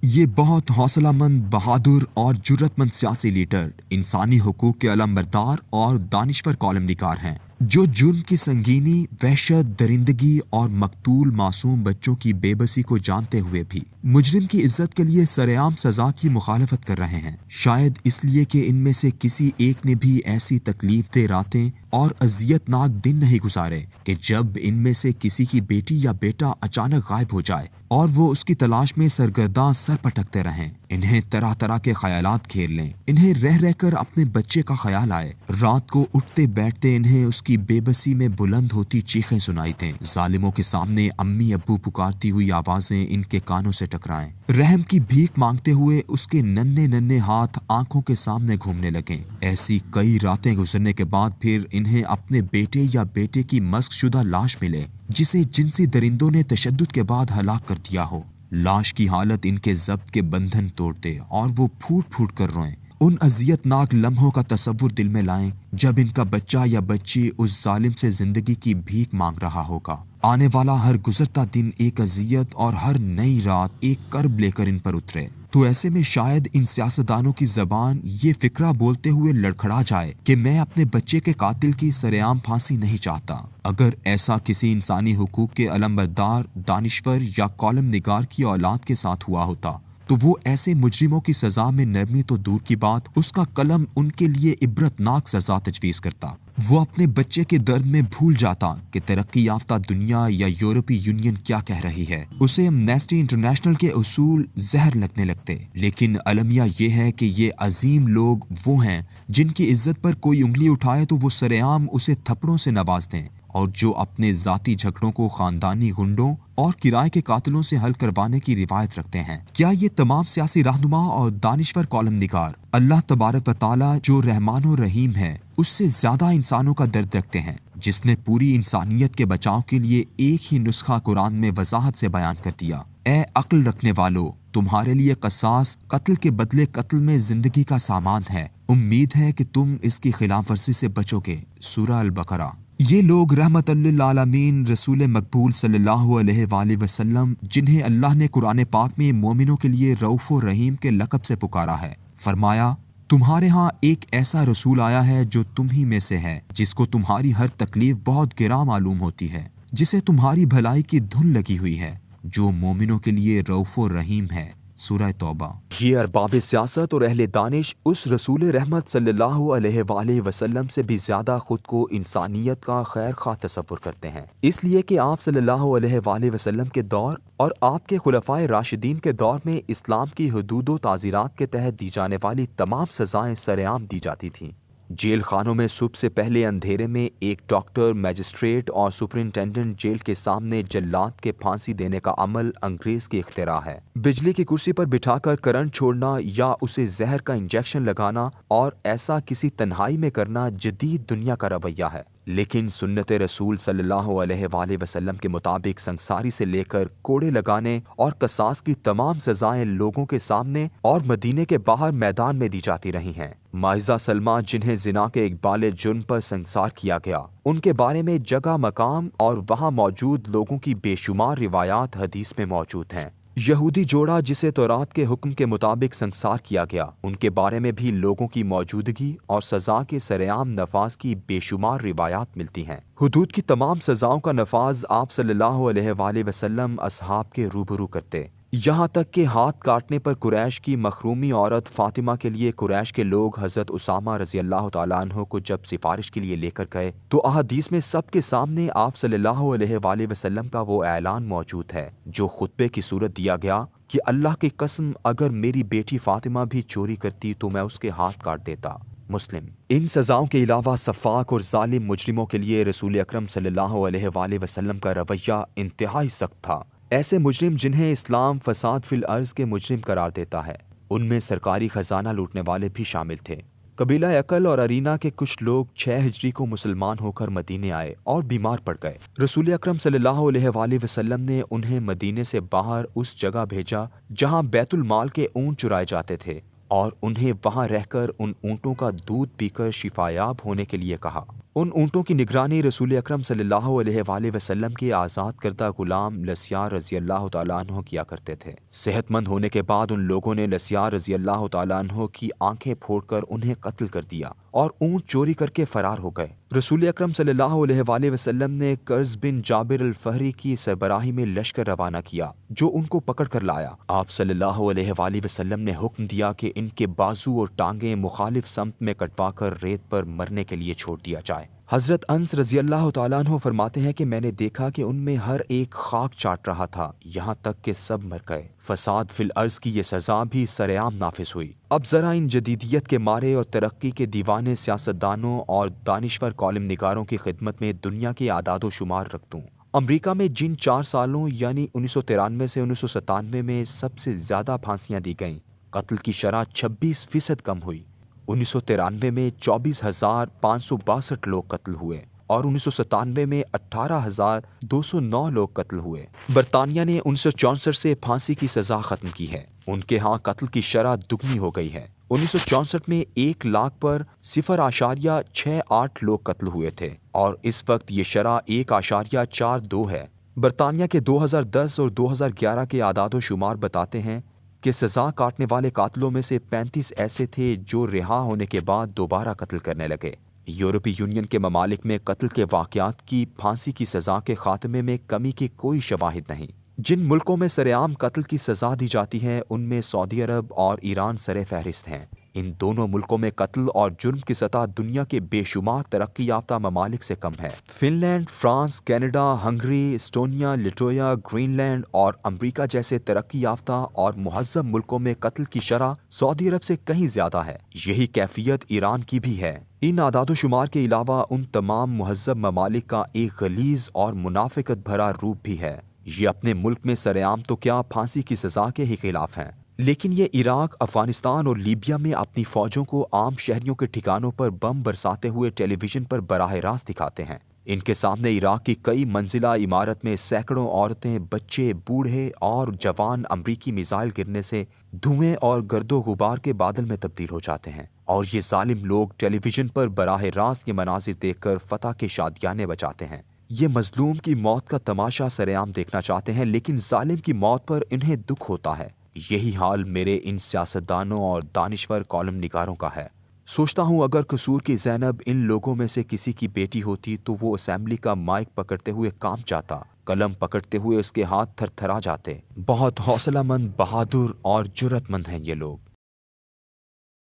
یہ بہت حوصلہ مند، بہادر اور جرت مند سیاسی لیڈر، انسانی حقوق کے علمبردار اور دانشور کالم نگار ہیں، جو جرم کی سنگینی، وحشت، درندگی اور مقتول معصوم بچوں کی بے بسی کو جانتے ہوئے بھی مجرم کی عزت کے لیے سرعام سزا کی مخالفت کر رہے ہیں، شاید اس لیے کہ ان میں سے کسی ایک نے بھی ایسی تکلیف دہ راتیں اور اذیت ناک دن نہیں گزارے کہ جب ان میں سے کسی کی بیٹی یا بیٹا اچانک غائب ہو جائے اور وہ اس کی تلاش میں سرگرداں سر پٹکتے رہیں، انہیں طرح طرح کے خیالات گھیر لیں، انہیں رہ رہ کر اپنے بچے کا خیال آئے، رات کو اٹھتے بیٹھتے انہیں اس کی بے بسی میں بلند ہوتی چیخیں سنائی دیں، ظالموں کے سامنے امی ابو پکارتی ہوئی آوازیں ان کے کانوں سے ٹکرائیں، رحم کی بھیک مانگتے ہوئے اس کے ننھے ننھے ہاتھ آنکھوں کے سامنے گھومنے لگیں۔ ایسی کئی راتیں گزرنے کے بعد پھر انہیں اپنے بیٹے یا بیٹے کی مسخ شدہ لاش ملے جسے جنسی درندوں نے تشدد کے بعد ہلاک کر دیا ہو۔ لاش کی حالت ان کے ضبط کے بندھن توڑ دے اور وہ پھوٹ پھوٹ کر روئیں۔ ان اذیت ناک لمحوں کا تصور دل میں لائیں جب ان کا بچہ یا بچی اس ظالم سے زندگی کی بھیک مانگ رہا ہوگا۔ آنے والا ہر گزرتا دن ایک اذیت اور ہر نئی رات ایک کرب لے کر ان پر اترے۔ تو ایسے میں شاید ان سیاستدانوں کی زبان یہ فقرہ بولتے ہوئے لڑکھڑا جائے کہ میں اپنے بچے کے قاتل کی سرعام پھانسی نہیں چاہتا۔ اگر ایسا کسی انسانی حقوق کے علمبردار، دانشور یا کالم نگار کی اولاد کے ساتھ ہوا ہوتا تو وہ ایسے مجرموں کی سزا میں نرمی تو دور کی بات، اس کا قلم ان کے لیے عبرتناک سزا تجویز کرتا۔ وہ اپنے بچے کے درد میں بھول جاتا کہ ترقی یافتہ دنیا یا یورپی یونین کیا کہہ رہی ہے، اسے امنیسٹی انٹرنیشنل کے اصول زہر لگنے لگتے۔ لیکن المیہ یہ ہے کہ یہ عظیم لوگ وہ ہیں جن کی عزت پر کوئی انگلی اٹھائے تو وہ سرعام اسے تھپڑوں سے نواز دیں، اور جو اپنے ذاتی جھگڑوں کو خاندانی غنڈوں اور کرائے کے قاتلوں سے حل کروانے کی روایت رکھتے ہیں۔ کیا یہ تمام سیاسی رہنما اور دانشور کالم نگار اللہ تبارک و تعالی جو رحمان و رحیم ہے اس سے زیادہ انسانوں کا درد رکھتے ہیں، جس نے پوری انسانیت کے بچاؤ کے لیے ایک ہی نسخہ قرآن میں وضاحت سے بیان کر دیا؟ اے عقل رکھنے والو، تمہارے لیے قصاص قتل کے بدلے قتل میں زندگی کا سامان ہے، امید ہے کہ تم اس کی خلاف ورزی سے بچو گے۔ سورہ البقرہ۔ یہ لوگ رحمت للعالمین رسول مقبول صلی اللہ علیہ وآلہ وسلم، جنہیں اللہ نے قرآن پاک میں مومنوں کے لیے رؤوف و رحیم کے لقب سے پکارا ہے، فرمایا تمہارے ہاں ایک ایسا رسول آیا ہے جو تم ہی میں سے ہے، جس کو تمہاری ہر تکلیف بہت گراں معلوم ہوتی ہے، جسے تمہاری بھلائی کی دھن لگی ہوئی ہے، جو مومنوں کے لیے رؤوف و رحیم ہے۔ سورہ توبہ۔ یہ ارباب سیاست اور اہل دانش اس رسول رحمت صلی اللہ علیہ وآلہ وسلم سے بھی زیادہ خود کو انسانیت کا خیر خواہ تصور کرتے ہیں، اس لیے کہ آپ صلی اللہ علیہ وآلہ وسلم کے دور اور آپ کے خلفائے راشدین کے دور میں اسلام کی حدود و تعزیرات کے تحت دی جانے والی تمام سزائیں سرعام دی جاتی تھیں۔ جیل خانوں میں صبح سے پہلے اندھیرے میں ایک ڈاکٹر، میجسٹریٹ اور سپرنٹینڈنٹ جیل کے سامنے جلاد کے پھانسی دینے کا عمل انگریز کی اختراع ہے۔ بجلی کی کرسی پر بٹھا کر کرنٹ چھوڑنا یا اسے زہر کا انجیکشن لگانا اور ایسا کسی تنہائی میں کرنا جدید دنیا کا رویہ ہے، لیکن سنت رسول صلی اللہ علیہ وآلہ وسلم کے مطابق سنگساری سے لے کر کوڑے لگانے اور قصاص کی تمام سزائیں لوگوں کے سامنے اور مدینے کے باہر میدان میں دی جاتی رہی ہیں۔ مائزہ سلمہ، جنہیں زنا کے اقبال جرم پر سنگسار کیا گیا، ان کے بارے میں جگہ، مقام اور وہاں موجود لوگوں کی بے شمار روایات حدیث میں موجود ہیں۔ یہودی جوڑا جسے تورات کے حکم کے مطابق سنگسار کیا گیا، ان کے بارے میں بھی لوگوں کی موجودگی اور سزا کے سرعام نفاذ کی بے شمار روایات ملتی ہیں۔ حدود کی تمام سزاؤں کا نفاذ آپ صلی اللہ علیہ وآلہ وسلم اصحاب کے روبرو کرتے، یہاں تک کہ ہاتھ کاٹنے پر قریش کی مخرومی عورت فاطمہ کے لیے قریش کے لوگ حضرت اسامہ رضی اللہ تعالیٰ عنہ کو جب سفارش کے لیے لے کر گئے تو احادیث میں سب کے سامنے آپ صلی اللہ علیہ وآلہ وسلم کا وہ اعلان موجود ہے جو خطبے کی صورت دیا گیا کہ اللہ کی قسم اگر میری بیٹی فاطمہ بھی چوری کرتی تو میں اس کے ہاتھ کاٹ دیتا۔ مسلم۔ ان سزاؤں کے علاوہ سفاک اور ظالم مجرموں کے لیے رسول اکرم صلی اللہ علیہ وآلہ وسلم کا رویہ انتہائی سخت تھا۔ ایسے مجرم جنہیں اسلام فساد فی الارض کے مجرم قرار دیتا ہے، ان میں سرکاری خزانہ لوٹنے والے بھی شامل تھے۔ قبیلہ عقل اور ارینا کے کچھ لوگ 6 ہجری کو مسلمان ہو کر مدینے آئے اور بیمار پڑ گئے۔ رسول اکرم صلی اللہ علیہ وآلہ وسلم نے انہیں مدینے سے باہر اس جگہ بھیجا جہاں بیت المال کے اونٹ چرائے جاتے تھے، اور انہیں وہاں رہ کر ان اونٹوں کا دودھ پی کر شفایاب ہونے کے لیے کہا۔ ان اونٹوں کی نگرانی رسول اکرم صلی اللہ علیہ وآلہ وسلم کے آزاد کردہ غلام لسیار رضی اللہ تعالیٰ عنہ کیا کرتے تھے۔ صحت مند ہونے کے بعد ان لوگوں نے لسیار رضی اللہ تعالیٰ عنہ کی آنکھیں پھوڑ کر انہیں قتل کر دیا اور اونٹ چوری کر کے فرار ہو گئے۔ رسول اکرم صلی اللہ علیہ وآلہ وسلم نے قرظ بن جابر الفہری کی سربراہی میں لشکر روانہ کیا جو ان کو پکڑ کر لایا۔ آپ صلی اللہ علیہ وآلہ وسلم نے حکم دیا کہ ان کے بازو اور ٹانگیں مخالف سمت میں کٹوا کر ریت پر مرنے کے لیے چھوڑ دیا جائے۔ حضرت انس رضی اللہ تعالیٰ عنہ فرماتے ہیں کہ میں نے دیکھا کہ ان میں ہر ایک خاک چاٹ رہا تھا یہاں تک کہ سب مر گئے۔ فساد فی الارض کی یہ سزا بھی سرعام نافذ ہوئی۔ اب ذرا ان جدیدیت کے مارے اور ترقی کے دیوانے سیاستدانوں اور دانشور کالم نگاروں کی خدمت میں دنیا کے اعداد و شمار رکھ دوں۔ امریکہ میں جن 4 سالوں یعنی 1993 سے 1997 میں سب سے زیادہ پھانسیاں دی گئیں، قتل کی شرح 26% کم ہوئی۔ 1993 میں 24,562 لوگ قتل ہوئے اور 1997 میں 18,209 لوگ قتل ہوئے۔ برطانیہ نے 1964 سے پھانسی کی سزا ختم کی ہے۔ ان کے ہاں قتل کی شرح دگنی ہو گئی ہے۔ 1964 میں 1 لاکھ پر 0.68 لوگ قتل ہوئے تھے اور اس وقت یہ شرح 1.42 ہے۔ برطانیہ کے 2010 اور 2011 کے اعداد و شمار بتاتے ہیں کہ سزا کاٹنے والے قاتلوں میں سے 35 ایسے تھے جو رہا ہونے کے بعد دوبارہ قتل کرنے لگے۔ یورپی یونین کے ممالک میں قتل کے واقعات کی پھانسی کی سزا کے خاتمے میں کمی کے کوئی شواہد نہیں۔ جن ملکوں میں سرعام قتل کی سزا دی جاتی ہے ان میں سعودی عرب اور ایران سر فہرست ہیں۔ ان دونوں ملکوں میں قتل اور جرم کی سطح دنیا کے بے شمار ترقی یافتہ ممالک سے کم ہے۔ Finland, France, Canada, Hungary, Estonia, Latvia, Greenland اور امریکہ جیسے ترقی یافتہ اور مہذب ملکوں میں قتل کی شرح سعودی عرب سے کہیں زیادہ ہے۔ یہی کیفیت ایران کی بھی ہے۔ ان اعداد و شمار کے علاوہ ان تمام مہذب ممالک کا ایک غلیظ اور منافقت بھرا روپ بھی ہے۔ یہ اپنے ملک میں سرعام تو کیا پھانسی کی سزا کے ہی خلاف ہیں، لیکن یہ عراق، افغانستان اور لیبیا میں اپنی فوجوں کو عام شہریوں کے ٹھکانوں پر بم برساتے ہوئے ٹیلی ویژن پر براہ راست دکھاتے ہیں۔ ان کے سامنے عراق کی کئی منزلہ عمارت میں سینکڑوں عورتیں، بچے، بوڑھے اور جوان امریکی میزائل گرنے سے دھوئیں اور گرد و غبار کے بادل میں تبدیل ہو جاتے ہیں، اور یہ ظالم لوگ ٹیلی ویژن پر براہ راست یہ مناظر دیکھ کر فتح کے شادیانے بجاتے ہیں۔ یہ مظلوم کی موت کا تماشا سرعام دیکھنا چاہتے ہیں، لیکن ظالم کی موت پر انہیں دکھ ہوتا ہے۔ یہی حال میرے ان سیاستدانوں اور دانشور کالم نگاروں کا ہے۔ سوچتا ہوں اگر قصور کی زینب ان لوگوں میں سے کسی کی بیٹی ہوتی تو وہ اسمبلی کا مائک پکڑتے ہوئے کام چاہتا، قلم پکڑتے ہوئے اس کے ہاتھ تھر تھرا جاتے۔ بہت حوصلہ مند، بہادر اور جرأت مند ہیں یہ لوگ۔